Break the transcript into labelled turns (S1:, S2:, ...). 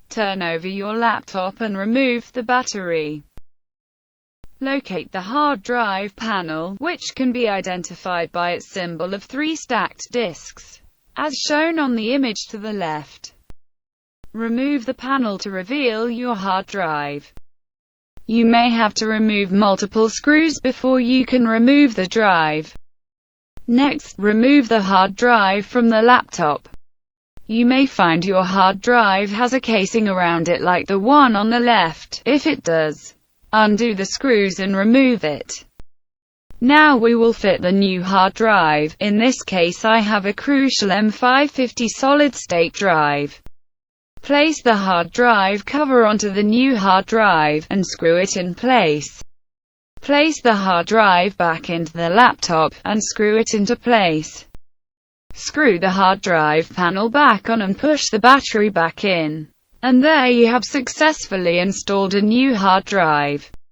S1: Turn over your laptop and remove the battery. Locate the hard drive panel, which can be identified by its symbol of 3 stacked disks, as shown on the image to the left. Remove the panel to reveal your hard drive. You may have to remove multiple screws before you can remove the drive. Next, remove the hard drive from the laptop. You may find your hard drive has a casing around it like the one on the left. If it does, undo the screws and remove it. Now we will fit the new hard drive. In this case I have a Crucial M550 solid-state drive. Place the hard drive cover onto the new hard drive, and screw it in place. Place the hard drive back into the laptop, and screw it into place. Screw the hard drive panel back on and push the battery back in. And there you have successfully installed a new hard drive.